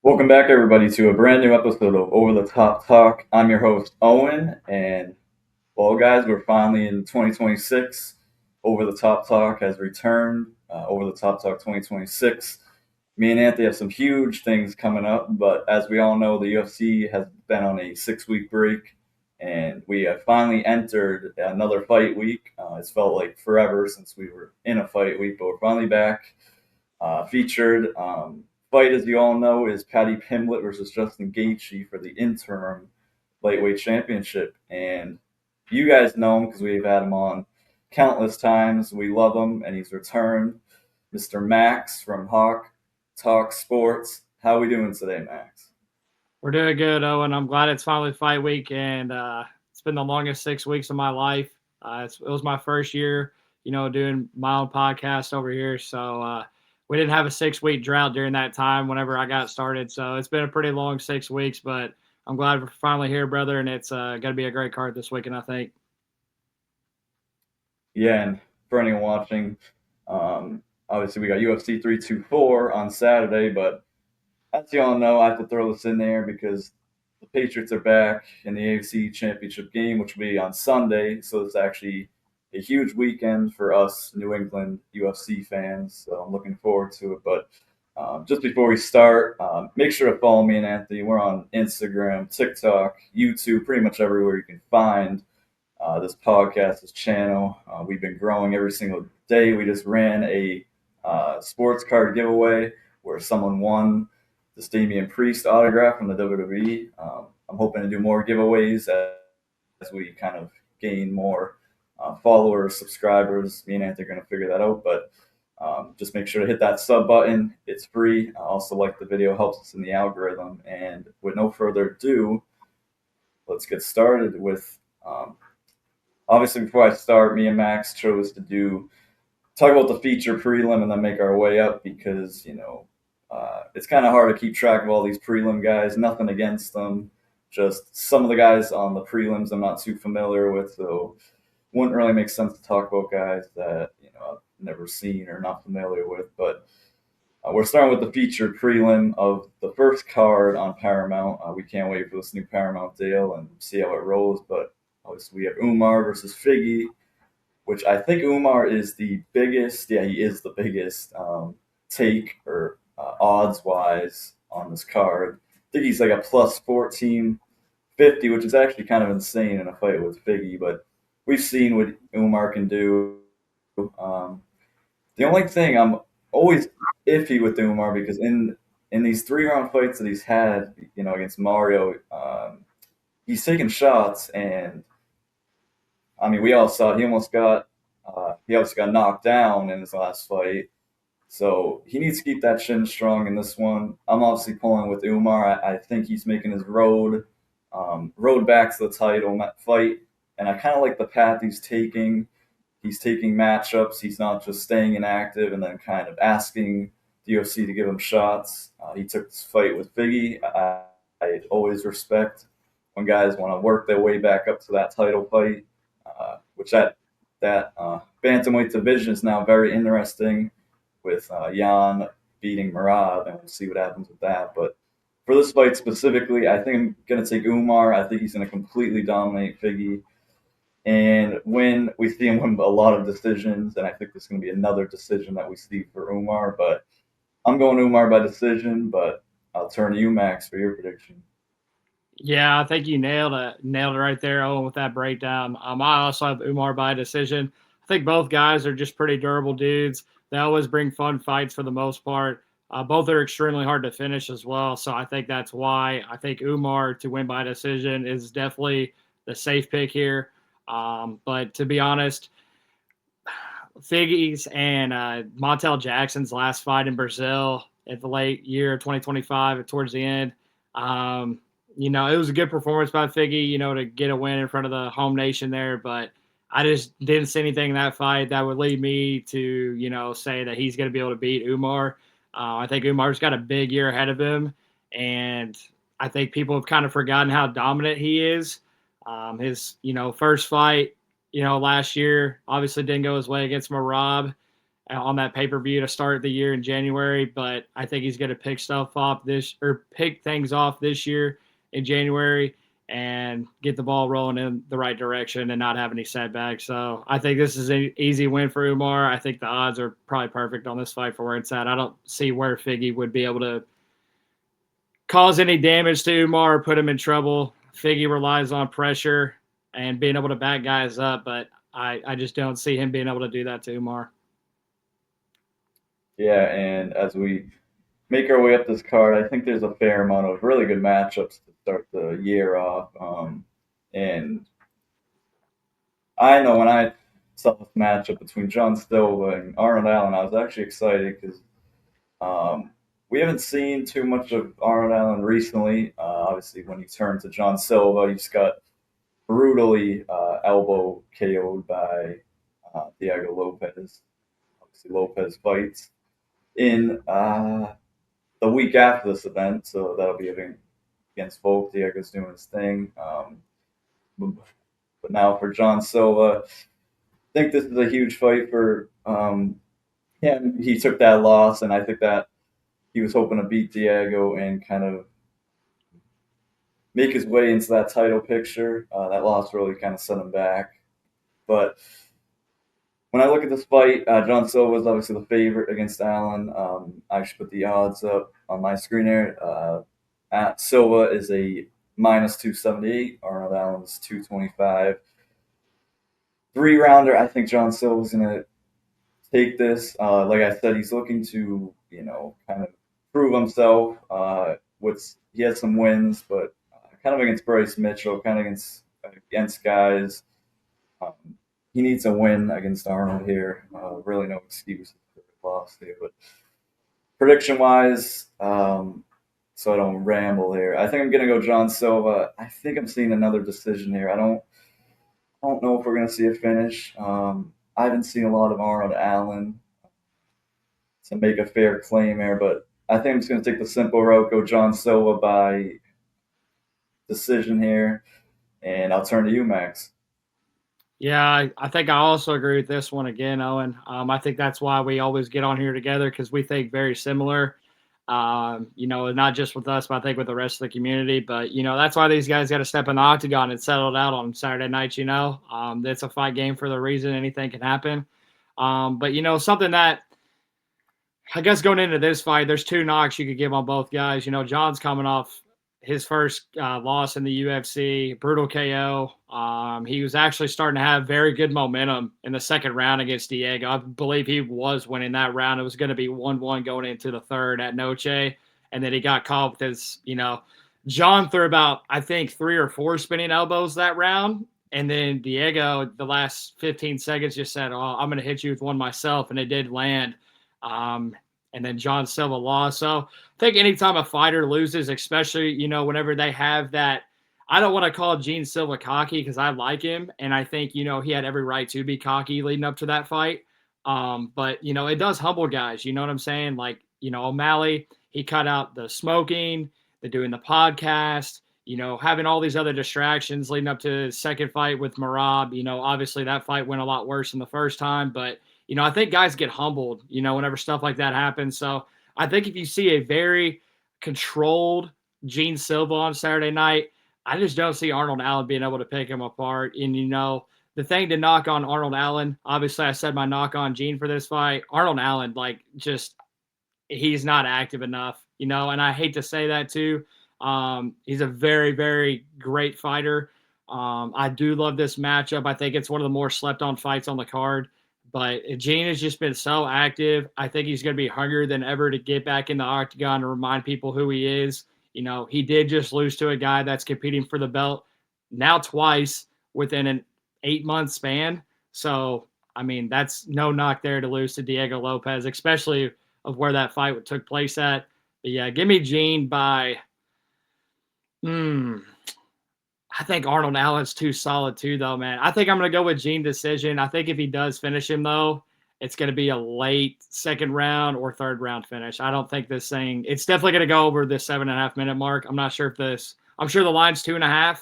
Welcome back, everybody, to a brand new episode of Over the Top Talk. I'm your host, Owen, and well, guys, we're finally in 2026. Over the Top Talk has returned. Over the Top Talk 2026. Me and Anthony have some huge things coming up, but as we all know, the UFC has been on a 6-week break, and we have finally entered another fight week. It's felt like forever since we were in a fight week, but we're finally back. Featured fight, as you all know, is Paddy Pimblett versus Justin Gaethje for the interim lightweight championship. And you guys know him because we've had him on countless times. We love him, and he's returned. Mr. Max from Hawk Talk Sports. How are we doing today, Max? We're doing good, Owen. I'm glad it's finally fight week, and it's been the longest 6 weeks of my life. It was my first year, doing my own podcast over here. So we didn't have a 6 week drought during that time whenever I got started. So it's been a pretty long 6 weeks, but I'm glad we're finally here, brother, and it's going to be a great card this weekend, I think. Yeah, and for anyone watching, obviously we got UFC 324 on Saturday, but as you all know, I have to throw this in there because the Patriots are back in the AFC Championship game, which will be on Sunday. So it's actually a huge weekend for us New England UFC fans. So I'm looking forward to it. But just before we start, make sure to follow me and Anthony. We're on Instagram, TikTok, YouTube, pretty much everywhere you can find this podcast, this channel. We've been growing every single day. We just ran a sports card giveaway where someone won the Damian Priest autograph from the WWE. I'm hoping to do more giveaways as we kind of gain more followers, subscribers. Me and Anthony are going to figure that out, but just make sure to hit that sub button. It's free. Also, like the video, helps us in the algorithm. And with no further ado, let's get started with. Obviously, before I start, me and Max chose to talk about the feature prelim and then make our way up because it's kind of hard to keep track of all these prelim guys. Nothing against them, just some of the guys on the prelims I'm not too familiar with, so wouldn't really make sense to talk about guys that I've never seen or not familiar with. But we're starting with the featured prelim of the first card on Paramount. We can't wait for this new Paramount deal and see how it rolls. But obviously we have Umar versus Figgy, which I think Umar is the biggest. Yeah, he is the biggest take or odds wise on this card. I think he's like a plus 1450, which is actually kind of insane in a fight with Figgy. But we've seen what Umar can do. The only thing I'm always iffy with Umar because in these 3 round fights that he's had, against Mario, he's taking shots and I mean, we all saw it. He almost got knocked down in his last fight. So he needs to keep that chin strong in this one. I'm obviously pulling with Umar. I think he's making his road back to the title fight, and I kind of like the path he's taking. He's taking matchups. He's not just staying inactive and then kind of asking the UFC to give him shots. He took this fight with Figgy. I always respect when guys want to work their way back up to that title fight. Which that bantamweight division is now very interesting with Jan beating Marab, and we'll see what happens with that. But for this fight specifically, I think I'm going to take Umar. I think he's going to completely dominate Figgy and win. We see him win a lot of decisions, and I think there's going to be another decision that we see for Umar. But I'm going Umar by decision, but I'll turn to you, Max, for your prediction. Yeah, I think you nailed it right there, Owen, with that breakdown. I also have Umar by decision. I think both guys are just pretty durable dudes. They always bring fun fights for the most part. Both are extremely hard to finish as well. So I think that's why I think Umar to win by decision is definitely the safe pick here. But to be honest, Figgy's and Montel Jackson's last fight in Brazil at the late year of 2025 towards the end. It was a good performance by Figgy, to get a win in front of the home nation there, but I just didn't see anything in that fight that would lead me to, say that he's going to be able to beat Umar. I think Umar's got a big year ahead of him, and I think people have kind of forgotten how dominant he is. His, first fight, last year obviously didn't go his way against Marab. on that pay-per-view to start the year in January, but I think he's going to pick things off this year in January and get the ball rolling in the right direction and not have any setbacks. So I think this is an easy win for Umar. I think the odds are probably perfect on this fight for where it's at. I don't see where Figgy would be able to cause any damage to Umar or put him in trouble. Figgy relies on pressure and being able to back guys up, but I just don't see him being able to do that to Umar. Yeah, and as we make our way up this card, I think there's a fair amount of really good matchups to start the year off. And I know when I saw this matchup between John Silva and Arnold Allen, I was actually excited because um, we haven't seen too much of Arnold Allen recently. Obviously, when he turned to John Silva, he just got brutally elbow KO'd by Diego Lopez. Obviously, Lopez fights in the week after this event, so that'll be against Volk. Diego's doing his thing. But now for John Silva, I think this is a huge fight for him. He took that loss, and I think that he was hoping to beat Diego and kind of make his way into that title picture. That loss really kind of set him back. But when I look at this fight, John Silva is obviously the favorite against Allen. I should put the odds up on my screen here. At Silva is a minus 278. Arnold Allen's 225. 3 rounder. I think John Silva's gonna take this. Like I said, he's looking to kind of prove himself. He has some wins, but kind of against Bryce Mitchell, kind of against guys. Um, he needs a win against Arnold here. Really, no excuse for the loss here. But prediction wise, so I don't ramble here. I think I'm gonna go John Silva. I think I'm seeing another decision here. I don't know if we're gonna see a finish. I haven't seen a lot of Arnold Allen to make a fair claim here, but I think I'm just gonna take the simple route, go John Silva by decision here, and I'll turn to you, Max. Yeah, I think I also agree with this one again, Owen. I think that's why we always get on here together because we think very similar. Not just with us, but I think with the rest of the community. But that's why these guys got to step in the octagon and settle it out on Saturday nights. It's a fight game for the reason anything can happen. But something that I guess going into this fight, there's two knocks you could give on both guys. John's coming off his first loss in the UFC, brutal KO. He was actually starting to have very good momentum in the second round against Diego. I believe he was winning that round. It was going to be 1-1 going into the third at Noche. And then he got caught with his, John threw about, I think, 3 or 4 spinning elbows that round. And then Diego, the last 15 seconds, just said, "Oh, I'm going to hit you with one myself." And it did land. And then John Silva lost. So I think anytime a fighter loses, especially, whenever they have that, I don't want to call Gene Silva cocky because I like him. And I think, he had every right to be cocky leading up to that fight. But, it does humble guys. You know what I'm saying? Like, O'Malley, he cut out the smoking, the doing the podcast, having all these other distractions leading up to his second fight with Marab. Obviously that fight went a lot worse than the first time, but I think guys get humbled, whenever stuff like that happens. So I think if you see a very controlled Gene Silva on Saturday night, I just don't see Arnold Allen being able to pick him apart. And, the thing to knock on Arnold Allen, obviously I said my knock on Gene for this fight. Arnold Allen, he's not active enough, and I hate to say that too. He's a very, very great fighter. I do love this matchup. I think it's one of the more slept on fights on the card. But Gene has just been so active. I think he's going to be hungrier than ever to get back in the octagon and remind people who he is. He did just lose to a guy that's competing for the belt now twice within an 8-month span. So, that's no knock there to lose to Diego Lopez, especially of where that fight took place at. But yeah, give me Gene by I think Arnold Allen's too solid too, though, man. I think I'm going to go with Gene decision. I think if he does finish him, though, it's going to be a late second round or third round finish. I don't think this thing, it's definitely going to go over the 7.5 minute mark. I'm not sure I'm sure the line's 2.5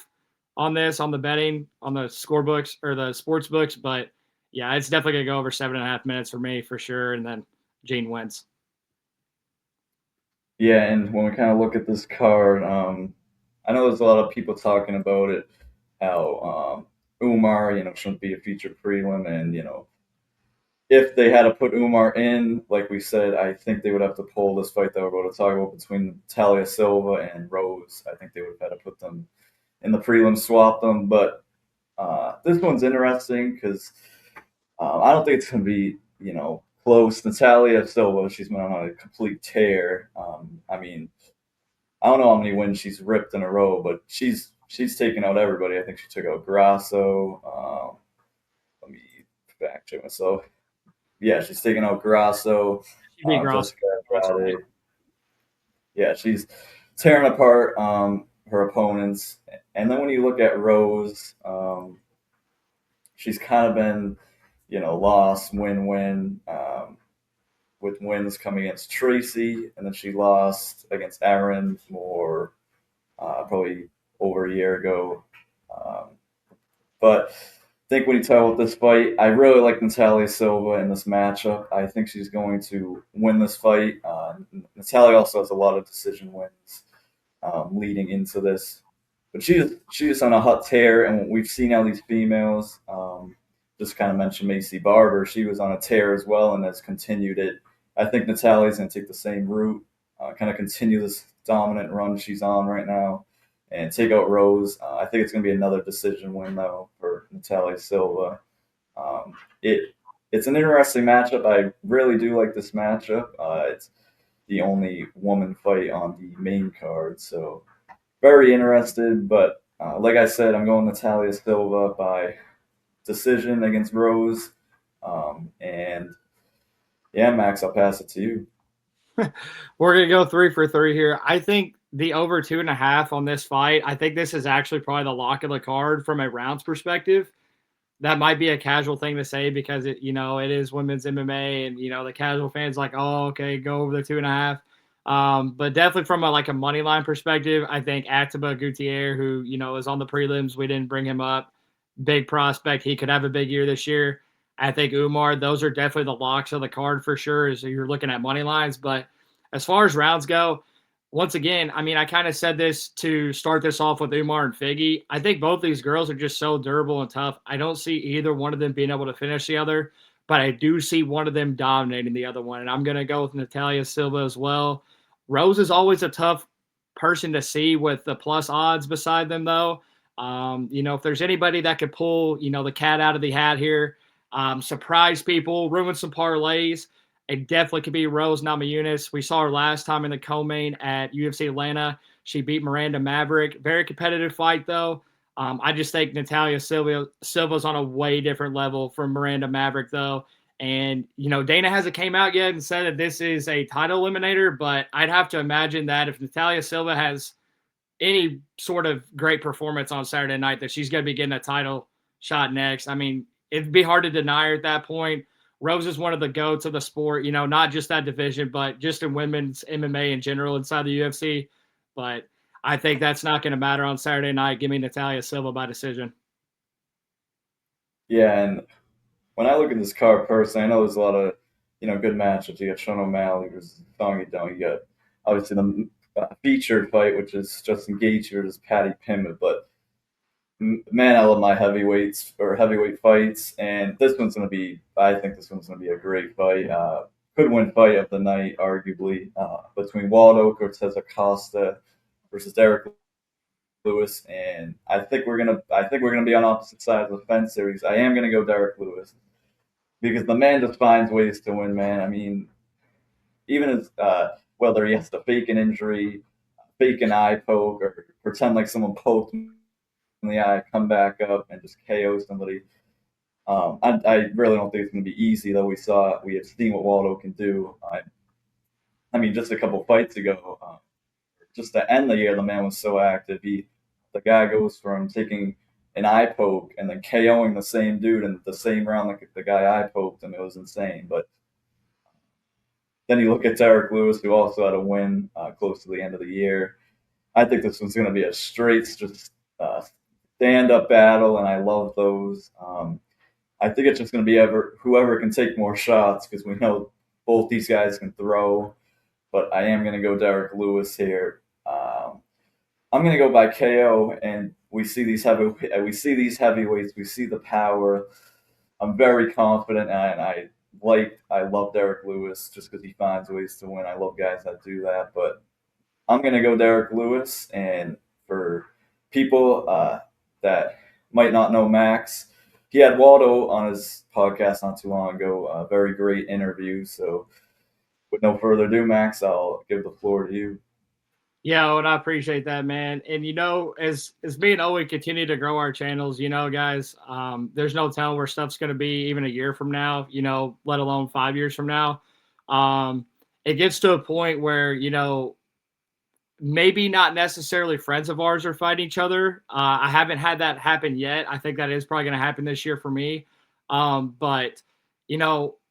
on this, on the betting, on the score books or the sports books, but yeah, it's definitely gonna go over 7.5 minutes for me for sure, and then Gene wins. Yeah, and when we kind of look at this card, I know there's a lot of people talking about it, how Umar, shouldn't be a featured prelim, and if they had to put Umar in, like we said, I think they would have to pull this fight that we're going to talk about between Talia Silva and Rose. I think they would have had to put them in the prelim, swap them. But this one's interesting because I don't think it's going to be, close. Natalia Silva, she's been on a complete tear. I mean, I don't know how many wins she's ripped in a row, but she's taken out everybody. I think she took out Grasso. Let me fact check myself. Yeah, she's taken out Grasso, She beat Gross. Jessica Andrade. Yeah, she's tearing apart her opponents. And then when you look at Rose, she's kind of been, lost, win, win, with wins coming against Tracy, and then she lost against Aaron more probably over a year ago. Um, but I think when you talk about this fight, I really like Natalia Silva in this matchup. I think she's going to win this fight. Natalia also has a lot of decision wins leading into this, but she's on a hot tear, and we've seen how these females. Just kind of mentioned Macy Barber. She was on a tear as well and has continued it. I think Natalia's going to take the same route, kind of continue this dominant run she's on right now, and take out Rose. I think it's going to be another decision win though for Natalia Silva. Um, it it's an interesting matchup. I really do like this matchup. It's the only woman fight on the main card, so very interested. But like I said, I'm going Natalia Silva by decision against Rose. And yeah, Max, I'll pass it to you. We're gonna go 3 for 3 here. I think the over 2.5 on this fight. I think this is actually probably the lock of the card from a rounds perspective. That might be a casual thing to say because it is women's MMA, and the casual fans like, oh, okay, go over the 2.5. But definitely from a money line perspective, I think Atiba Gutierrez, who is on the prelims, we didn't bring him up. Big prospect, he could have a big year this year. I think Umar, those are definitely the locks of the card for sure. As you're looking at money lines, but as far as rounds go, once again, I mean, I kind of said this to start this off with Umar and Figgy. I think both these girls are just so durable and tough. I don't see either one of them being able to finish the other, but I do see one of them dominating the other one. And I'm going to go with Natalia Silva as well. Rose is always a tough person to see with the plus odds beside them, though. If there's anybody that could pull, the cat out of the hat here, surprise people, ruin some parlays, it definitely could be Rose Namajunas. We saw her last time in the co-main at UFC Atlanta. She beat Miranda Maverick. Very competitive fight, though. I just think Natalia Silva's on a way different level from Miranda Maverick, though. And, Dana hasn't came out yet and said that this is a title eliminator, but I'd have to imagine that if Natalia Silva has any sort of great performance on Saturday night, that she's going to be getting a title shot next. I mean, it'd be hard to deny her at that point. Rose is one of the goats of the sport, not just that division, but just in women's MMA in general inside the UFC. But I think that's not going to matter on Saturday night. Give me Natalia Silva by decision. Yeah, and when I look at this card personally, I know there's a lot of good matchups. You got Sean O'Malley versus Song Yadong. You got obviously the featured fight, which is Justin Gaethje versus Patty Pimblet. But man, I love my heavyweights or heavyweight fights, and this one's going to be. I think this one's going to be a great fight. Could win fight of the night, arguably, between Waldo Cortez Acosta versus Derek Lewis, and I think we're gonna be on opposite sides of the fence series. I am gonna go Derek Lewis because the man just finds ways to win, man. I mean, even as whether he has to fake an injury, fake an eye poke, or pretend like someone poked him in the eye, come back up and just KO somebody. I really don't think it's going to be easy, though. We have seen what Waldo can do. I mean, just a couple fights ago, just to end the year, the man was so active. The guy goes from taking an eye poke and then KOing the same dude in the same round like the guy eye poked him. It was insane. But then you look at Derek Lewis, who also had a win close to the end of the year. I think this one's going to be a straight, just stand up battle, and I love those. I think it's just going to be whoever can take more shots because we know both these guys can throw. But I am going to go Derek Lewis here. I'm going to go by KO, and we see these heavyweights, we see the power. I'm very confident, and I love Derek Lewis just because he finds ways to win. I love guys that do that, but I'm gonna go Derek Lewis. And for people that might not know Max, he had Waldo on his podcast not too long ago. A very great interview. So, with no further ado, Max, I'll give the floor to you. Yeah, and I appreciate that, man. And as me and Owen continue to grow our channels, guys, there's no telling where stuff's going to be even a year from now. Let alone 5 years from now. It gets to a point where maybe not necessarily friends of ours are fighting each other. I haven't had that happen yet. I think that is probably going to happen this year for me. But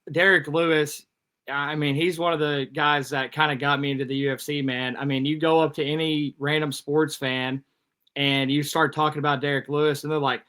Derek Lewis, I mean, he's one of the guys that kind of got me into the UFC, man. I mean, you go up to any random sports fan and you start talking about Derek Lewis, and they're like,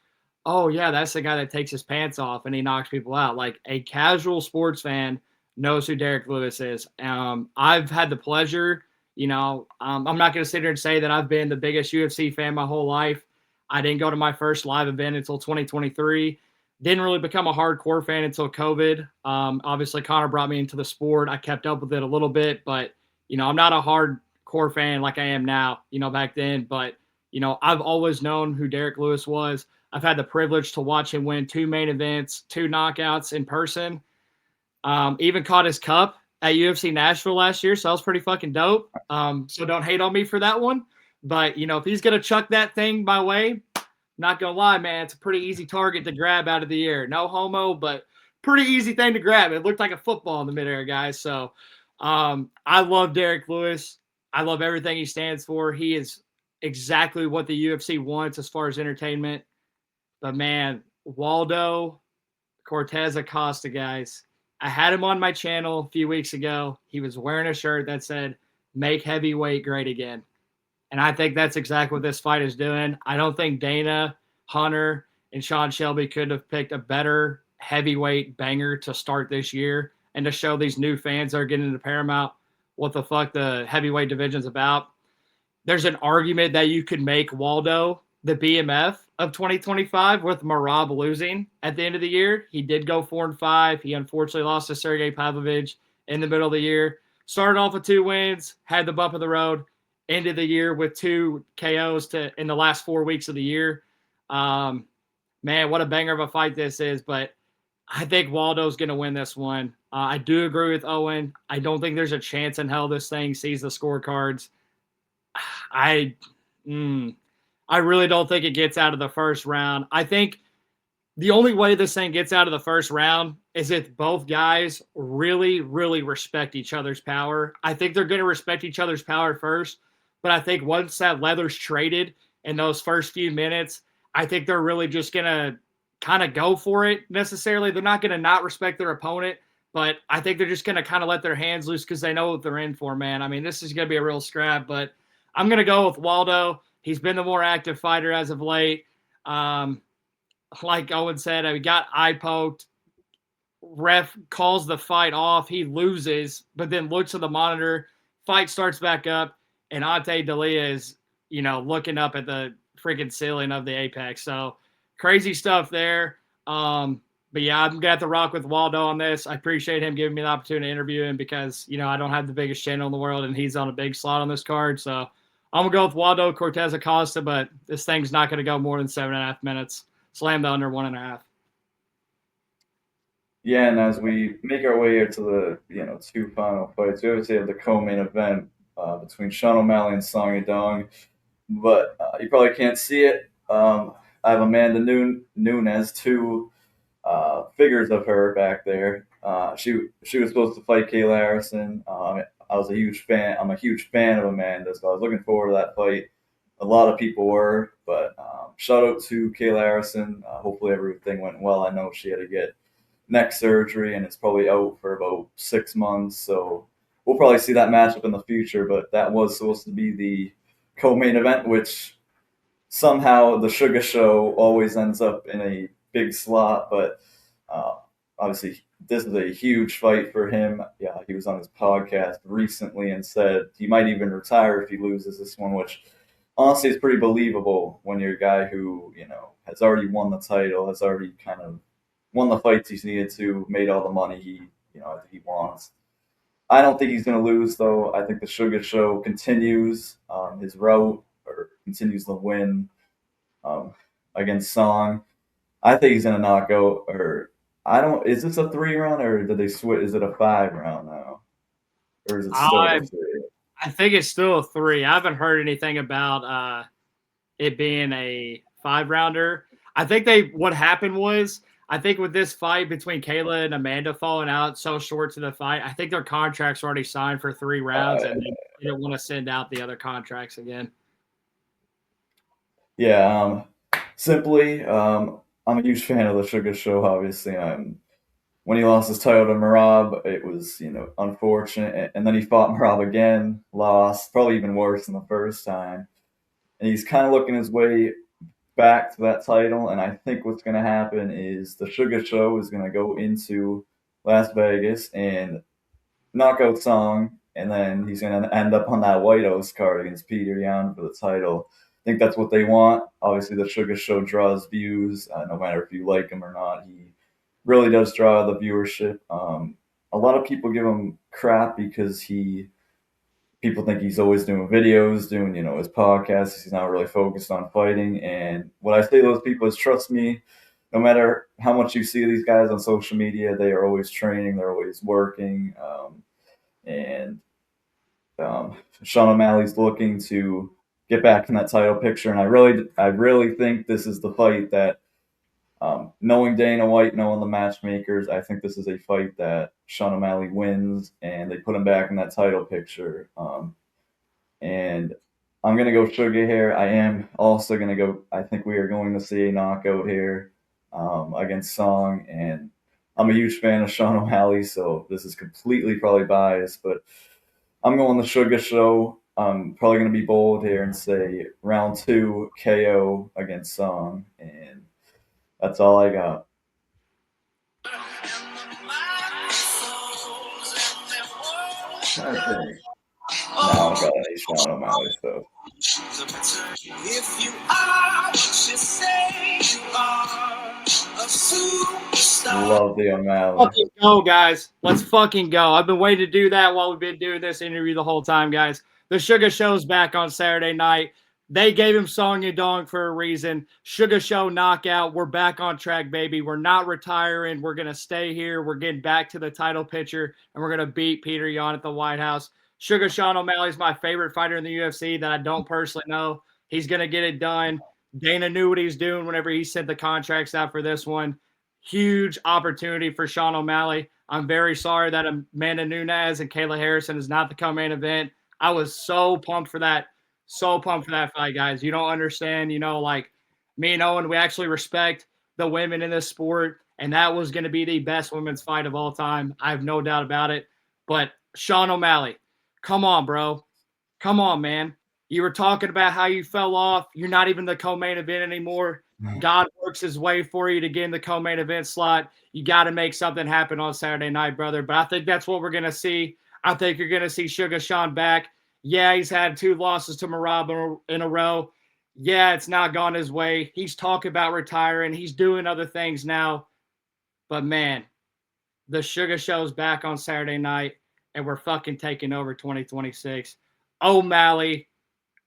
oh, yeah, that's the guy that takes his pants off and he knocks people out. Like a casual sports fan knows who Derek Lewis is. I've had the pleasure. I'm not going to sit here and say that I've been the biggest UFC fan my whole life. I didn't go to my first live event until 2023. Didn't really become a hardcore fan until COVID. Obviously, Connor brought me into the sport. I kept up with it a little bit, but I'm not a hardcore fan like I am now. Back then, but I've always known who Derek Lewis was. I've had the privilege to watch him win 2 main events, 2 knockouts in person. Even caught his cup at UFC Nashville last year, so that was pretty fucking dope. So don't hate on me for that one. But if he's gonna chuck that thing my way, not gonna lie, man, it's a pretty easy target to grab out of the air. No homo, but pretty easy thing to grab. It looked like a football in the midair, guys. So I love Derek Lewis. I love everything he stands for. He is exactly what the UFC wants as far as entertainment. But man, Waldo Cortez Acosta, guys. I had him on my channel a few weeks ago. He was wearing a shirt that said, "Make heavyweight great again." And I think that's exactly what this fight is doing. I don't think Dana, Hunter, and Sean Shelby could have picked a better heavyweight banger to start this year and to show these new fans that are getting into Paramount what the fuck the heavyweight division's about. There's an argument that you could make Waldo the BMF of 2025 with Marab losing at the end of the year. He did go 4-5. He unfortunately lost to Sergey Pavlovich in the middle of the year. Started off with 2 wins, had the bump of the road, ended the year with 2 KOs in the last 4 weeks of the year. Man, what a banger of a fight this is. But I think Waldo's going to win this one. I do agree with Owen. I don't think there's a chance in hell this thing sees the scorecards. I I really don't think it gets out of the first round. I think the only way this thing gets out of the first round is if both guys really, really respect each other's power. I think they're going to respect each other's power first, but I think once that leather's traded in those first few minutes, I think they're really just going to kind of go for it necessarily. They're not going to not respect their opponent, but I think they're just going to kind of let their hands loose because they know what they're in for, man. I mean, this is going to be a real scrap, but I'm going to go with Waldo. He's been the more active fighter as of late. Like Owen said, he got eye poked. Ref calls the fight off. He loses, but then looks at the monitor. Fight starts back up, and Ante Dalia is, looking up at the freaking ceiling of the apex. So crazy stuff there. But yeah, I'm gonna have to rock with Waldo on this. I appreciate him giving me the opportunity to interview him because I don't have the biggest channel in the world, and he's on a big slot on this card. So I'm gonna go with Waldo Cortez Acosta, but this thing's not gonna go more than 7.5 minutes. Slam the under 1.5. Yeah, and as we make our way here to the 2 final fights, we obviously have the co-main event between Sean O'Malley and Song Yadong. But you probably can't see it. I have Amanda Nunes, 2 figures of her back there. She was supposed to fight Kayla Harrison. I was a huge fan. I'm a huge fan of Amanda, so I was looking forward to that fight. A lot of people were, but shout out to Kayla Harrison. Hopefully everything went well. I know she had to get neck surgery and it's probably out for about 6 months. So we'll probably see that matchup in the future. But that was supposed to be the co-main event, which somehow the Sugar Show always ends up in a big slot. But Uh, Obviously, this is a huge fight for him. Yeah, he was on his podcast recently and said he might even retire if he loses this one, which honestly is pretty believable when you're a guy who has already won the title, has already kind of won the fights he's needed to, made all the money he wants. I don't think he's going to lose, though. I think the Sugar Show continues his route or continues the win um, against Song. I think he's going to knock out, or I don't. Is this a 3 round or did they switch? Is it a 5 round now, or is it still I the three? I think it's still a 3. I haven't heard anything about it being a 5 rounder. I think what happened was I think with this fight between Kayla and Amanda falling out so short to the fight, I think their contracts were already signed for 3 rounds, and they didn't want to send out the other contracts again. Yeah. Simply, I'm a huge fan of the Sugar Show. Obviously, when he lost his title to Marab, it was unfortunate, and then he fought Marab again, lost, probably even worse than the first time, and he's kind of looking his way back to that title. And I think what's going to happen is the Sugar Show is going to go into Las Vegas and knockout Song, and then he's going to end up on that White House card against Peter Yan for the title. I think that's what they want. Obviously, the Sugar Show draws views, no matter if you like him or not. He really does draw the viewership. A lot of people give him crap because people think he's always doing videos, doing his podcasts. He's not really focused on fighting. And what I say to those people is, trust me, no matter how much you see these guys on social media, they are always training, they're always working. And Sean O'Malley's looking to get back in that title picture, and I really think this is the fight that, knowing Dana White, knowing the matchmakers, I think this is a fight that Sean O'Malley wins, and they put him back in that title picture. And I'm gonna go Sugar here. I am also gonna go. I think we are going to see a knockout here against Song, and I'm a huge fan of Sean O'Malley, so this is completely probably biased, but I'm going the Sugar Show. I'm probably going to be bold here and say round 2 KO against Song, and that's all I got. I think. No, I don't got any Sean O'Malley stuff. If you are what you say you are, a superstar. Love the O'Malley. Fucking go, guys. Let's fucking go. I've been waiting to do that while we've been doing this interview the whole time, guys. The Sugar Show's back on Saturday night. They gave him Song Yadong for a reason. Sugar Show knockout. We're back on track, baby. We're not retiring. We're going to stay here. We're getting back to the title picture, and we're going to beat Peter Yan at the White House. Sugar Sean O'Malley is my favorite fighter in the UFC that I don't personally know. He's going to get it done. Dana knew what he's doing whenever he sent the contracts out for this one. Huge opportunity for Sean O'Malley. I'm very sorry that Amanda Nunes and Kayla Harrison is not the co-main event. I was so pumped for that. So pumped for that fight, guys. You don't understand. Like me and Owen, we actually respect the women in this sport, and that was going to be the best women's fight of all time. I have no doubt about it. But Sean O'Malley, come on, bro. Come on, man. You were talking about how you fell off. You're not even the co-main event anymore. God works his way for you to get in the co-main event slot. You got to make something happen on Saturday night, brother. But I think that's what we're going to see. I think you're going to see Sugar Sean back. Yeah, he's had 2 losses to Marab in a row. Yeah, it's not gone his way. He's talking about retiring. He's doing other things now. But, man, the Sugar Show's back on Saturday night, and we're fucking taking over 2026. O'Malley,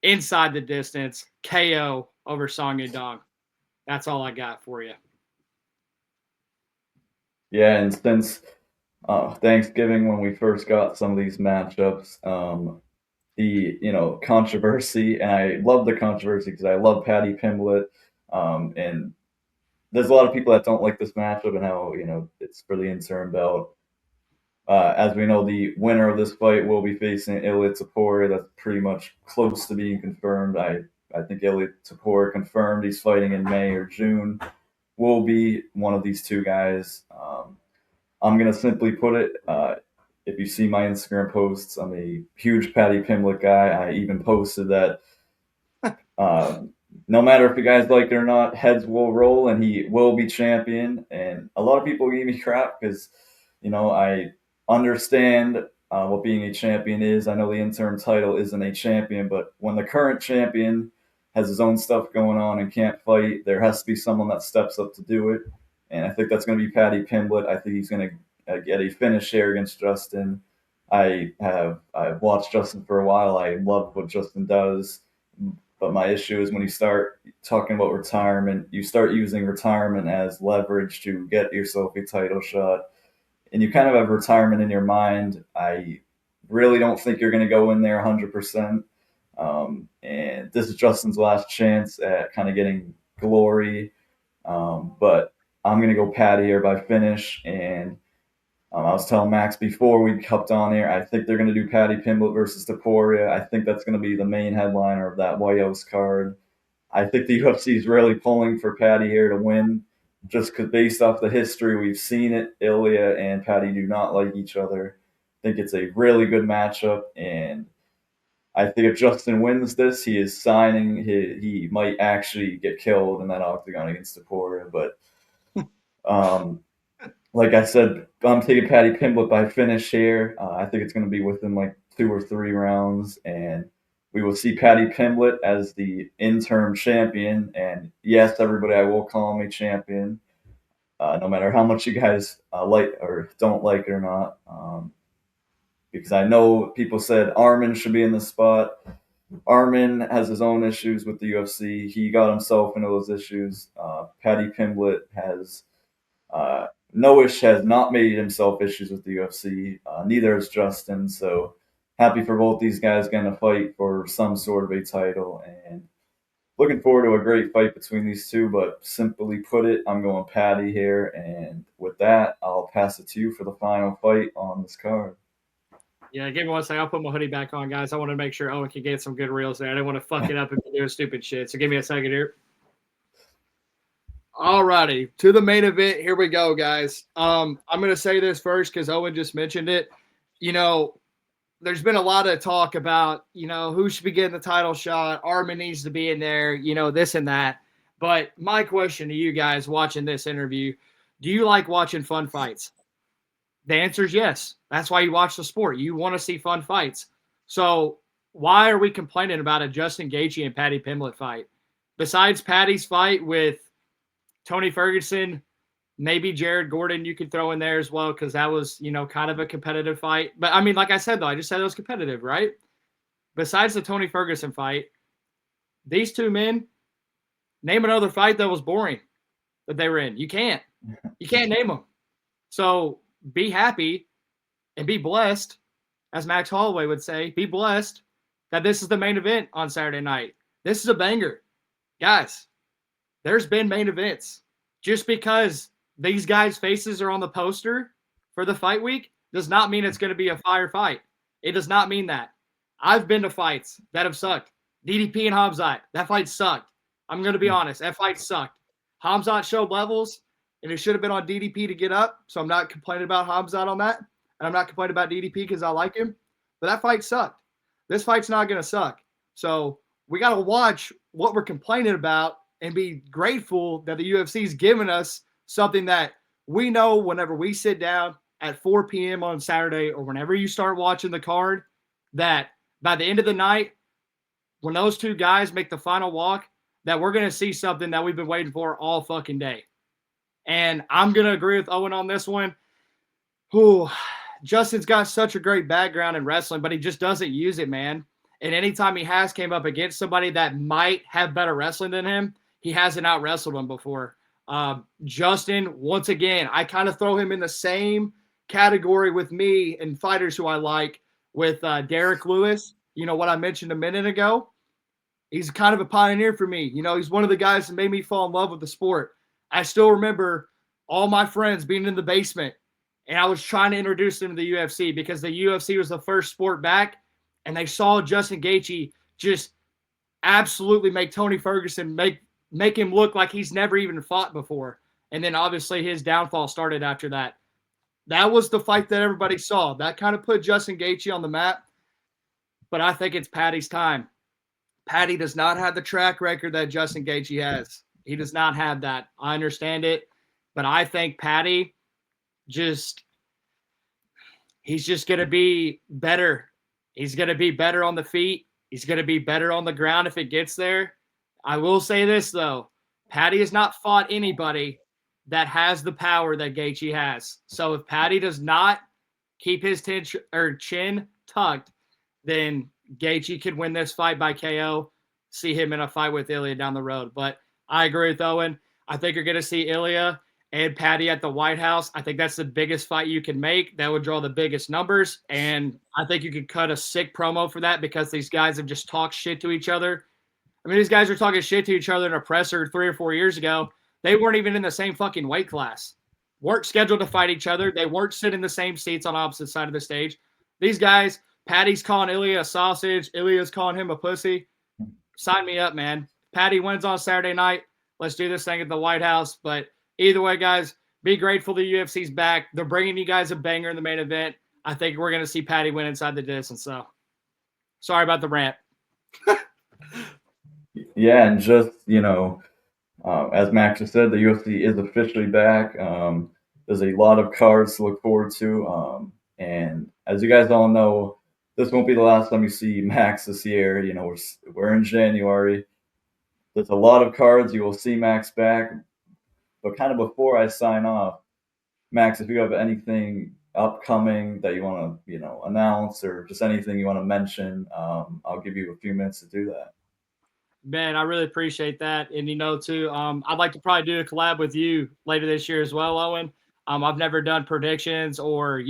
inside the distance, KO over Song Yadong. That's all I got for you. Yeah, and since Thanksgiving, when we first got some of these matchups, the controversy, and I love the controversy because I love Patty Pimblett, and there's a lot of people that don't like this matchup and how it's for the interim belt. As we know, the winner of this fight will be facing Ilia Topuria. That's pretty much close to being confirmed. I think Ilia Topuria confirmed he's fighting in May or June. Will be one of these two guys. I'm gonna simply put it. If you see my Instagram posts, I'm a huge Patty Pimblett guy. I even posted that no matter if you guys like it or not, heads will roll and he will be champion. And a lot of people give me crap because, I understand what being a champion is. I know the interim title isn't a champion, but when the current champion has his own stuff going on and can't fight, there has to be someone that steps up to do it. And I think that's going to be Paddy Pimblett. I think he's going to get a finish here against Justin. I've watched Justin for a while. I love what Justin does. But my issue is when you start talking about retirement, you start using retirement as leverage to get yourself a title shot, and you kind of have retirement in your mind. I really don't think you're going to go in there 100%. And this is Justin's last chance at kind of getting glory. But I'm going to go Patty here by finish. And I was telling Max before we hopped on here, I think they're going to do Patty Pimblett versus Taporia. I think that's going to be the main headliner of that White House card. I think the UFC is really pulling for Patty here to win, just because based off the history we've seen it, Ilya and Patty do not like each other. I think it's a really good matchup, and I think if Justin wins this, he is signing. He might actually get killed in that octagon against Taporia, but um, like I said, I'm taking Patty Pimblett by finish here. I think it's going to be within like 2 or 3 rounds, and we will see Patty Pimblett as the interim champion. And yes, everybody, I will call him a champion, no matter how much you guys like or don't like it or not. Because I know people said Armin should be in the spot. Armin has his own issues with the UFC. He got himself into those issues. Patty Pimblett has not made himself issues with the UFC. Neither has Justin. So happy for both these guys getting a fight for some sort of a title, and looking forward to a great fight between these two. But simply put it, I'm going Patty here. And with that, I'll pass it to you for the final fight on this card. Yeah, give me one second. I'll put my hoodie back on, guys. I want to make sure Owen can get some good reels there. I didn't want to fuck it up and be doing stupid shit. So give me a second here. All righty, to the main event. Here we go, guys. I'm going to say this first because Owen just mentioned it. There's been a lot of talk about, who should be getting the title shot. Armin needs to be in there, this and that. But my question to you guys watching this interview, do you like watching fun fights? The answer is yes. That's why you watch the sport. You want to see fun fights. So why are we complaining about a Justin Gaethje and Patty Pimblett fight? Besides Patty's fight with Tony Ferguson, maybe Jared Gordon you could throw in there as well, because that was, kind of a competitive fight. But, I mean, like I said, though, I just said it was competitive, right? Besides the Tony Ferguson fight, these two men, name another fight that was boring that they were in. You can't. You can't name them. So be happy and be blessed, as Max Holloway would say, be blessed that this is the main event on Saturday night. This is a banger. Guys, there's been main events. Just because these guys' faces are on the poster for the fight week does not mean it's going to be a fire fight. It does not mean that. I've been to fights that have sucked. DDP and Hamzat, that fight sucked. I'm going to be honest. That fight sucked. Hamzat showed levels, and it should have been on DDP to get up, so I'm not complaining about Hamzat on that. And I'm not complaining about DDP because I like him. But that fight sucked. This fight's not going to suck. So we got to watch what we're complaining about and be grateful that the UFC is giving us something that we know whenever we sit down at 4 p.m. on Saturday, or whenever you start watching the card, that by the end of the night, when those two guys make the final walk, that we're going to see something that we've been waiting for all fucking day. And I'm going to agree with Owen on this one. Ooh, Justin's got such a great background in wrestling, but he just doesn't use it, man. And anytime he has came up against somebody that might have better wrestling than him, he hasn't out-wrestled him before. Justin, once again, I kind of throw him in the same category with me and fighters who I like with Derek Lewis. You know what I mentioned a minute ago? He's kind of a pioneer for me. He's one of the guys that made me fall in love with the sport. I still remember all my friends being in the basement, and I was trying to introduce them to the UFC because the UFC was the first sport back, and they saw Justin Gaethje just absolutely make Tony Ferguson make him look like he's never even fought before. And then obviously his downfall started after that. That was the fight that everybody saw. That kind of put Justin Gaethje on the map. But I think it's Patty's time. Patty does not have the track record that Justin Gaethje has. He does not have that. I understand it, but I think Patty just he's just going to be better. He's going to be better on the feet. He's going to be better on the ground if it gets there. I will say this though, Patty has not fought anybody that has the power that Gaethje has. So if Patty does not keep his chin tucked, then Gaethje could win this fight by KO. See him in a fight with Ilya down the road. But I agree with Owen. I think you're going to see Ilya and Patty at the White House. I think that's the biggest fight you can make. That would draw the biggest numbers. And I think you could cut a sick promo for that because these guys have just talked shit to each other. I mean, these guys were talking shit to each other in a presser 3 or 4 years ago. They weren't even in the same fucking weight class. Weren't scheduled to fight each other. They weren't sitting in the same seats on opposite side of the stage. These guys, Patty's calling Ilya a sausage. Ilya's calling him a pussy. Sign me up, man. Patty wins on Saturday night. Let's do this thing at the White House. But either way, guys, be grateful the UFC's back. They're bringing you guys a banger in the main event. I think we're going to see Patty win inside the distance. So sorry about the rant. Yeah, and just, as Max just said, the UFC is officially back. There's a lot of cards to look forward to. And as you guys all know, this won't be the last time you see Max this year. We're in January. There's a lot of cards. You will see Max back. But kind of before I sign off, Max, if you have anything upcoming that you want to, announce or just anything you want to mention, I'll give you a few minutes to do that. Man, I really appreciate that. And, too, I'd like to probably do a collab with you later this year as well, Owen. I've never done predictions or,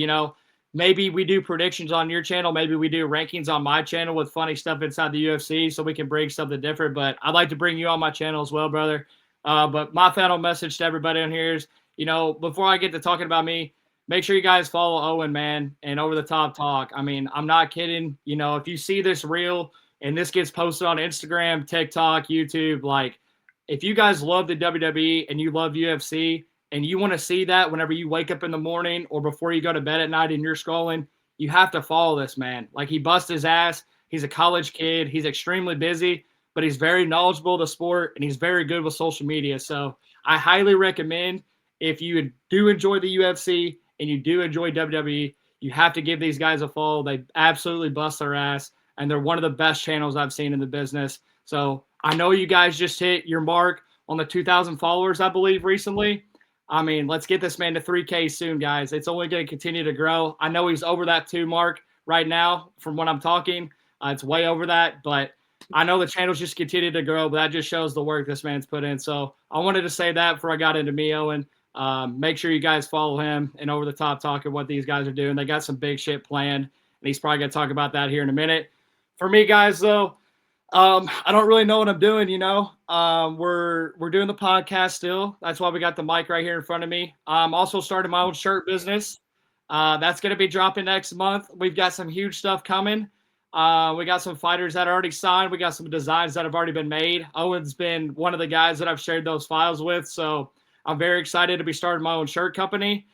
maybe we do predictions on your channel. Maybe we do rankings on my channel with funny stuff inside the UFC so we can bring something different. But I'd like to bring you on my channel as well, brother. But my final message to everybody on here is, before I get to talking about me, make sure you guys follow Owen, man, and Over the Top Talk. I mean, I'm not kidding. If you see this reel and this gets posted on Instagram, TikTok, YouTube, like if you guys love the WWE and you love UFC and you want to see that whenever you wake up in the morning or before you go to bed at night and you're scrolling, you have to follow this man. Like he busts his ass. He's a college kid. He's extremely busy, but he's very knowledgeable of the sport and he's very good with social media. So I highly recommend if you do enjoy the UFC and you do enjoy WWE, you have to give these guys a follow. They absolutely bust their ass. And they're one of the best channels I've seen in the business. So I know you guys just hit your mark on the 2,000 followers, I believe, recently. I mean, let's get this man to 3K soon, guys. It's only going to continue to grow. I know he's over that 2 mark right now from when I'm talking. It's way over that, but I know the channel's just continue to grow, but that just shows the work this man's put in. So I wanted to say that before I got into me, Owen. Make sure you guys follow him and Over the Top Talk and what these guys are doing. They got some big shit planned, and he's probably going to talk about that here in a minute. For me, guys, though, I don't really know what I'm doing, We're doing the podcast still. That's why we got the mic right here in front of me. I'm also starting my own shirt business. That's going to be dropping next month. We've got some huge stuff coming. We got some fighters that are already signed. We got some designs that have already been made. Owen's been one of the guys that I've shared those files with, so I'm very excited to be starting my own shirt company.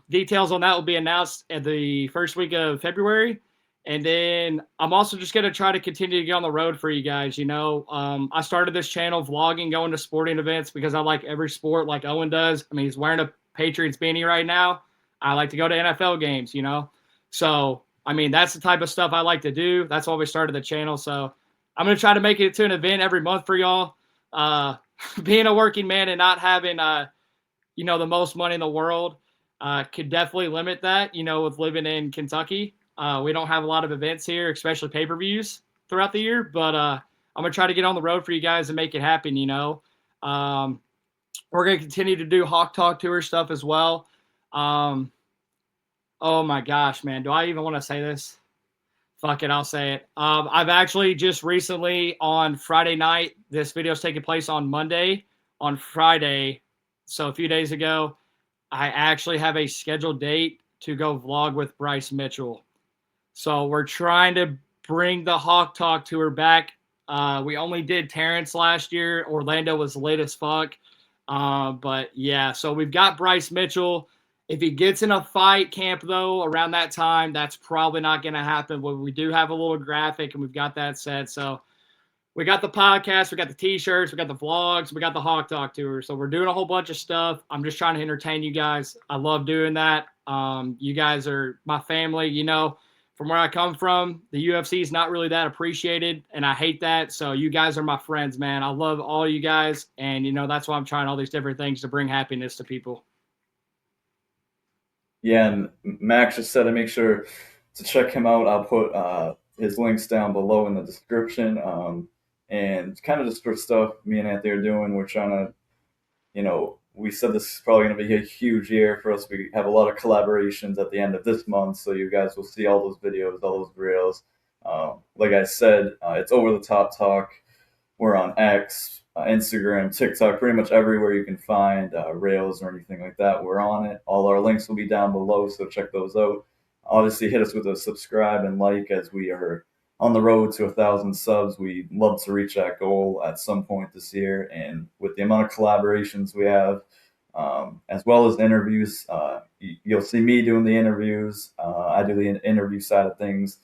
Details on that will be announced at the first week of February. And then I'm also just going to try to continue to get on the road for you guys. I started this channel vlogging, going to sporting events because I like every sport like Owen does. I mean, he's wearing a Patriots beanie right now. I like to go to NFL games, So, I mean, that's the type of stuff I like to do. That's why we started the channel. So I'm going to try to make it to an event every month for y'all. Being a working man and not having, the most money in the world could definitely limit that, with living in Kentucky. We don't have a lot of events here, especially pay-per-views throughout the year, but I'm going to try to get on the road for you guys and make it happen, We're going to continue to do Hawk Talk Tour stuff as well. Oh my gosh, man. Do I even want to say this? Fuck it, I'll say it. I've actually just recently on Friday night, this video is taking place on Monday. On Friday, so a few days ago, I actually have a scheduled date to go vlog with Bryce Mitchell. So we're trying to bring the Hawk Talk Tour back. We only did Terrence last year. Orlando was lit as fuck. But yeah, so we've got Bryce Mitchell. If he gets in a fight camp, though, around that time, that's probably not going to happen. But we do have a little graphic, and we've got that set. So we got the podcast, we got the t-shirts, we got the vlogs, we got the Hawk Talk tour. So we're doing a whole bunch of stuff. I'm just trying to entertain you guys. I love doing that. You guys are my family. You know, from where I come from, the UFC is not really that appreciated, and I hate that. So you guys are my friends, man. I love all you guys, and you know that's why I'm trying all these different things to bring happiness to people. Yeah, and Max just said to make sure to check him out. I'll put his links down below in the description. And kind of just for stuff me and Anthony are doing, we're trying to, we said this is probably going to be a huge year for us. We have a lot of collaborations at the end of this month, so you guys will see all those videos, all those reels. Like I said, it's Over the Top Talk. We're on X, Instagram, TikTok, pretty much everywhere you can find Rails or anything like that. We're on it. All our links will be down below, so check those out. Obviously, hit us with a subscribe and like as we are on the road to 1,000 subs. We'd love to reach that goal at some point this year. And with the amount of collaborations we have, as well as interviews, you'll see me doing the interviews. I do the interview side of things.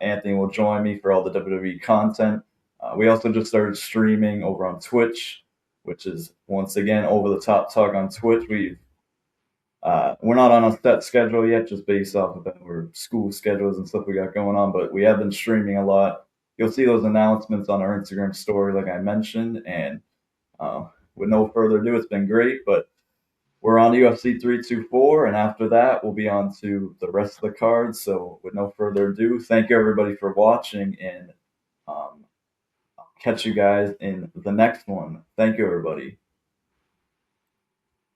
Anthony will join me for all the WWE content. We also just started streaming over on Twitch, which is once again Over the Top Talk on Twitch. We're not on a set schedule yet, just based off of our school schedules and stuff we got going on. But we have been streaming a lot. You'll see those announcements on our Instagram story, like I mentioned. And with no further ado, it's been great. But we're on UFC 324, and after that, we'll be on to the rest of the cards. So with no further ado, thank you everybody for watching, and catch you guys in the next one. Thank you, everybody.